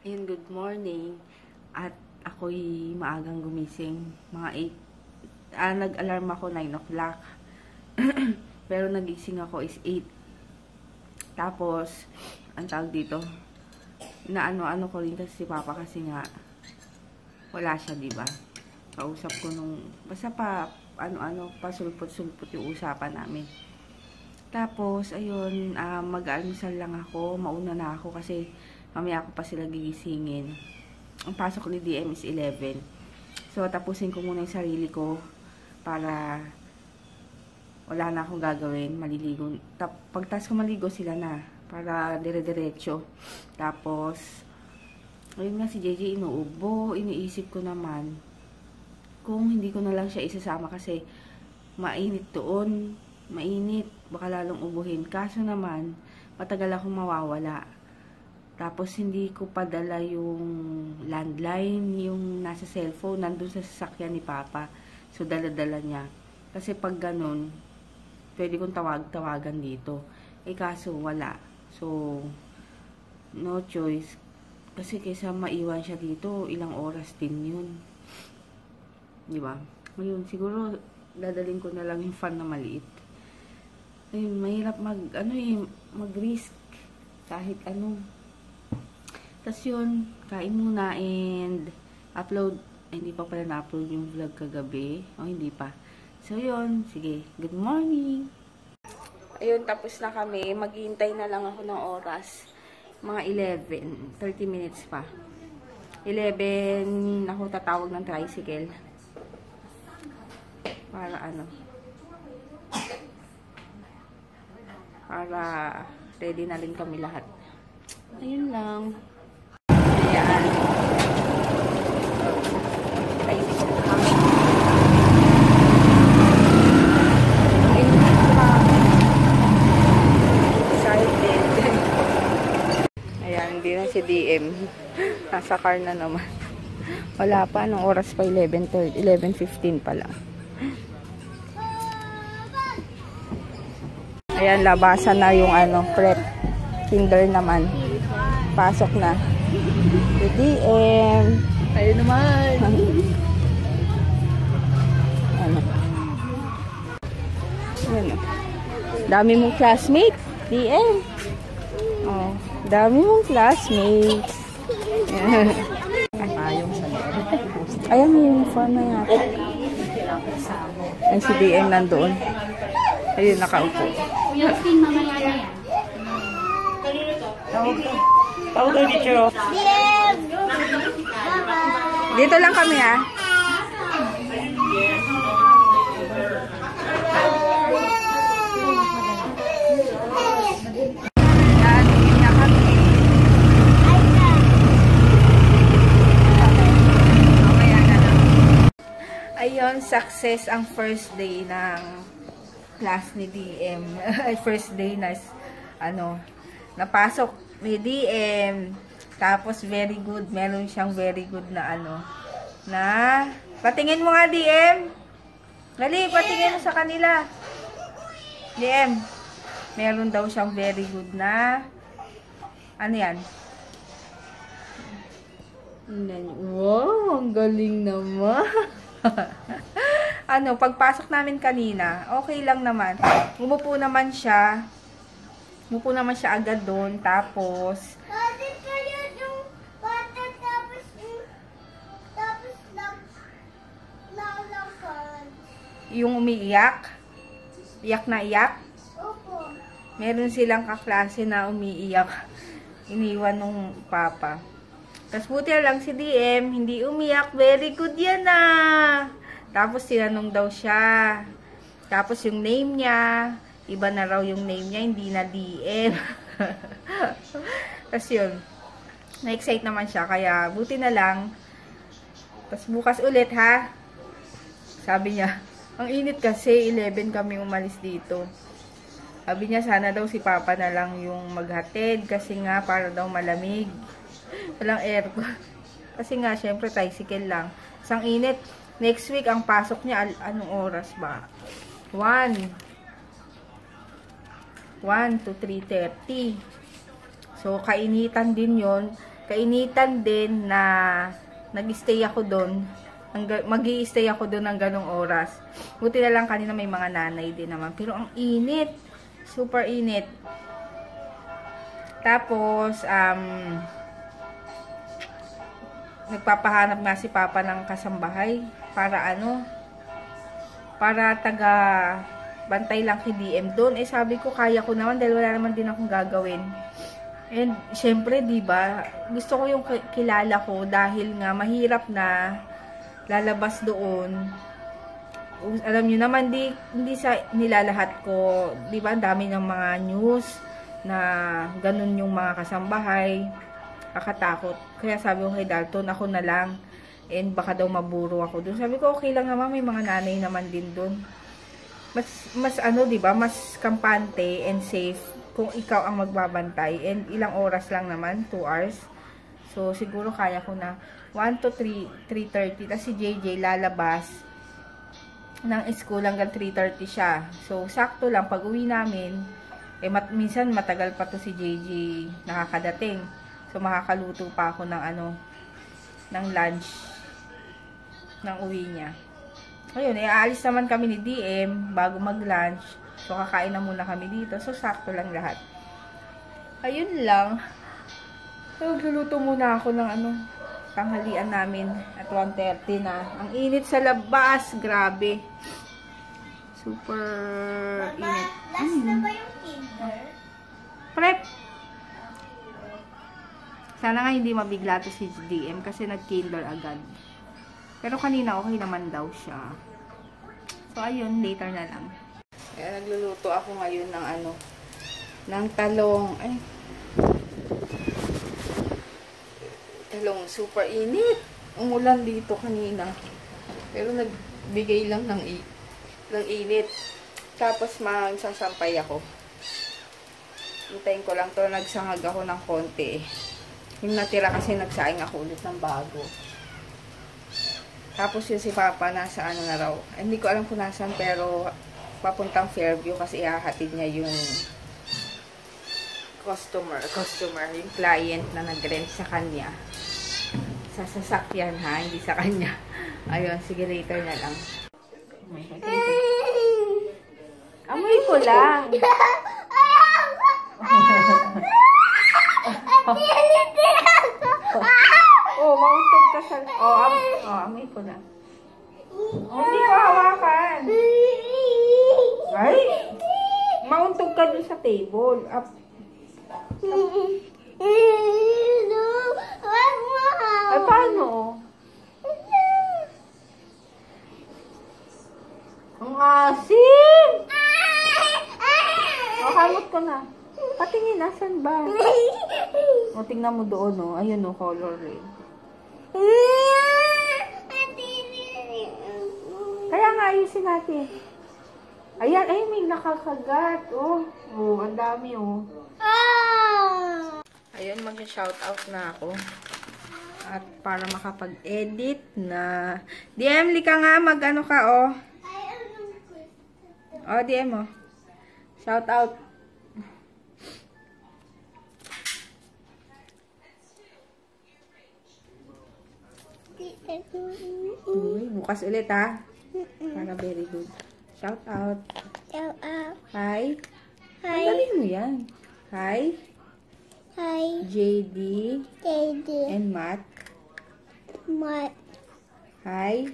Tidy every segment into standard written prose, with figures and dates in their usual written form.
Ayun, good morning. At ako'y maagang gumising. Mga 8. Nag-alarm ako 9 o'clock. Pero nagising ako is 8. Tapos, ang tawag dito, ano ko rin kasi si Papa kasi nga, wala siya, diba? Kausap ko nung, basta pa, pasulpot-sulpot yung usapan namin. Tapos, ayun, mag-almusal lang ako. Mauna na ako kasi mamaya ako pa sila gigisingin. Ang pasok ni DM is 11. So, tapusin ko muna yung sarili ko para wala na akong gagawin. Maliligo. Pagtas ko maligo sila na para dire-diretso. Tapos, ayun nga si JJ inuubo. Iniisip ko naman kung hindi ko na lang siya isasama kasi mainit doon. Mainit. Baka lalong ubuhin. Kaso naman, matagal akong mawawala. Tapos, hindi ko padala yung landline, yung nasa cellphone, nandun sa sasakyan ni Papa. So, dala-dala niya. Kasi pag ganun, pwede kong tawagan dito. Kaso, wala. So, no choice. Kasi kaysa maiwan siya dito, ilang oras din yun. Diba? Ngayon, siguro, dadaling ko na lang yung fan na maliit. Ayun, mahirap mag-risk. Kahit ano. Tapos yun, kain muna and upload. Hindi pa pala na-upload yung vlog kagabi. O, hindi pa. So, yun. Sige. Good morning. Ayun, tapos na kami. Maghihintay na lang ako ng oras. Mga 11. 30 minutes pa. 11, ako tatawag ng tricycle. Para para ready na rin kami lahat. Ayun lang. Ayan. Ayan, hindi na si DM. Nasa car na naman. Wala pa. Anong oras pa? 11:30, 11:15 pa lang. Ayan, labasan na yung prep. Kinder naman. Pasok na. Si DM. Ayun naman. Ayan. Dami mong classmate. DM. Oh, dami mong classmates. Ayan yung phone na yata. Ay, si DM nandoon. Ayun, nakaupo. Powder dito. Dito lang kami Ayun, success ang first day ng class ni DM. First day na napasok ni DM. Tapos very good, meron siyang very good na na patingin mo nga DM. Dali, patingin mo sa kanila. DM. Meron daw siyang very good na yan? Wow, ang galing naman. Pagpasok namin kanina, okay lang naman. Umupo naman siya agad doon. Tapos, yung umiiyak, iyak na iyak. Meron silang kaklase na umiiyak. Iniwan nung Papa. Tapos buti lang si DM, hindi umiyak. Very good yan Tapos tinanong daw siya. Tapos yung name niya, iba na raw yung name niya, hindi na DM. Tapos yun, na-excite naman siya. Kaya buti na lang. Tapos bukas ulit Sabi niya, ang init kasi, 11 kami umalis dito. Sabi niya, sana daw si Papa na lang yung maghatid kasi nga para daw malamig. Walang aircon. Kasi nga, syempre, tricycle lang. Isang init. Next week, ang pasok niya, anong oras ba? 1 to 3:30. So, kainitan din yon. kainitan din na nag-stay ako doon. Mag-i-stay ako doon ng ganong oras. Buti na lang kanina may mga nanay din naman. Pero ang init. Super init. Tapos, nagpapahanap nga si Papa ng kasambahay. Para para bantay lang kay DM doon. Sabi ko, kaya ko naman dahil wala naman din akong gagawin. And, syempre, diba, gusto ko yung kilala ko dahil nga mahirap na lalabas doon. Alam nyo naman, hindi sa nilalahat ko. Diba, ang dami ng mga news na ganun yung mga kasambahay. Kakatakot. Kaya sabi ko kay Dalton, ako na lang. And baka daw maburo ako doon. Sabi ko, okay lang naman, may mga nanay naman din doon. Mas diba, mas kampante and safe kung ikaw ang magbabantay. And ilang oras lang naman, 2 hours. So, siguro kaya ko na 1 to 3:30. Tapos si JJ lalabas ng school hanggang 3:30 siya. So, sakto lang. Pag uwi namin, minsan matagal pa to si JJ nakakadating. So, makakaluto pa ako ng lunch ng uwi niya. Ayun, aalis naman kami ni DM bago mag-lunch. So, kakain na muna kami dito. So, sakto lang lahat. Ayun lang. So, luluto muna ako ng tanghalian namin at 1:30 na. Ang init sa labas. Grabe. Super init. Last na ba yung kinder? Prep. Sana nga hindi mabigla to si DM kasi nag-kinder agad. Pero kanina okay naman daw siya. So, ayun. Later na lang. Kaya nagluluto ako ngayon ng ng talong. Ay. Talong. Super init. Umulan dito kanina. Pero nagbigay lang ng init. Tapos magsasampay ako. Hintayin ko lang to. Nagsangag ako ng konti. Yung natira kasi nagsaing ako ulit ng bago. Tapos yun si Papa nasa na raw. Hindi ko alam kung nasan pero papuntang Fairview kasi ihahatid niya yung customer, yung client na nag-rent sa kanya. Sa sasakyan ha, hindi sa kanya. Ayun, sige later na lang. Amoy ko lang. Oh, mauntog ka sa... amoy ko na. Hindi ko hawakan. Ay! Mauntog ka dun sa table. Ay, paano? Ang asim! Kamot ko na. Patingin, nasan ba? Tingnan mo doon, ayun, color red. Kaya nga, ayusin natin. Ayan, ay, may nakakagat. Ang dami, Ayun, mag-shoutout na ako. At para makapag-edit na. DM, lika nga, mag-ano ka, DM, Shoutout. Bukas ulit, ha? Para very good. Shout out. Shout out. Hi. Hi. Galing mo yan. Hi. Hi. JD. JD. And Matt. Matt. Hi.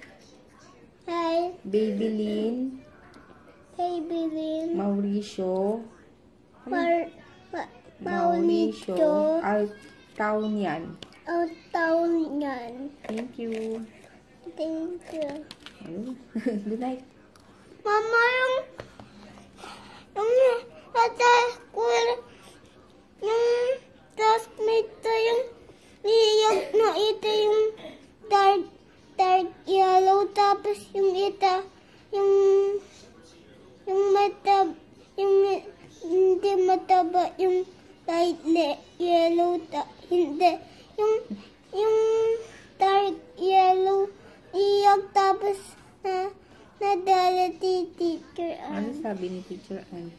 Hi. Baby Lynn. Baby Lynn. Mauricio. Mauricio. Altaunian. Altaunian. Thank you. Thank you. Good night. Mama, yung classmate ko yung iyak na ito yung dark yellow tapos yung ita yung hindi mataba yung light yellow hindi yung dark yellow iyak tapos nadala si Teacher Ann. Ano sabi ni Teacher Ann?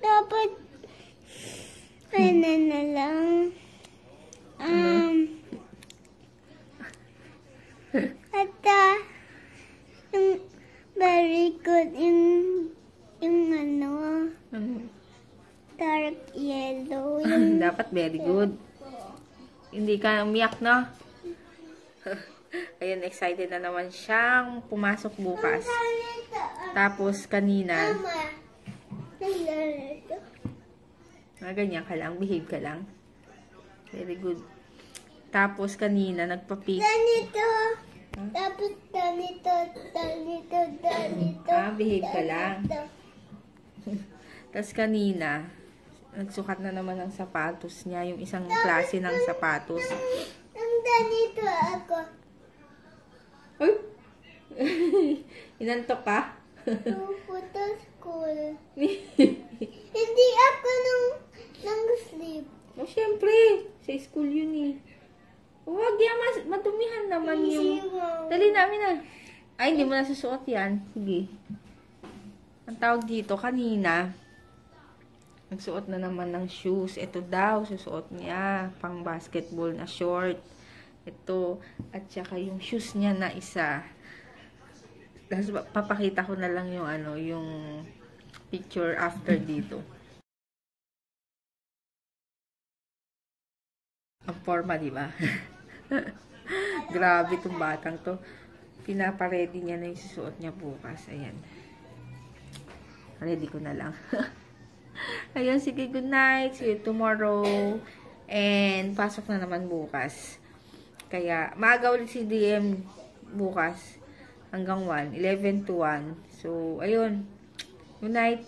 Dapat na lang. At yung very good yung dark yellow. Dapat very good. Hindi ka umiyak, no? Ayun, excited na naman siyang pumasok bukas. Tapos, kanina, ganyan ka lang, behave ka lang. Very good. Tapos, kanina, nagpa-pick. Ganito. Tapos, ganito. Behave ka lang. Tapos, kanina, nagsukat na naman ng sapatos niya, yung isang klase ng sapatos. Ang ganito ako. Uy! Inantok ka? Pupunta school. Hindi ako nang sleep. Oh, syempre. Sa school yun eh. Huwag yan, madumihan naman yung... Dali namin na. Ay, hindi mo nasusuot yan. Sige. Ang tawag dito, kanina, nagsuot na naman ng shoes. Ito daw, susuot niya. Pang basketball na short. Ito. At saka yung shoes niya na isa. Tapos papakita ko na lang yung yung picture after dito. Ang forma, di ba? Grabe itong batang to. Pinaparedy niya na yung susuot niya bukas. Ayan. Ready ko na lang. Ayun, sige, good night. See you tomorrow. And, pasok na naman bukas. Kaya, maaga ulit si DM bukas. Hanggang 1. 11 to 1. So, ayun. Good night.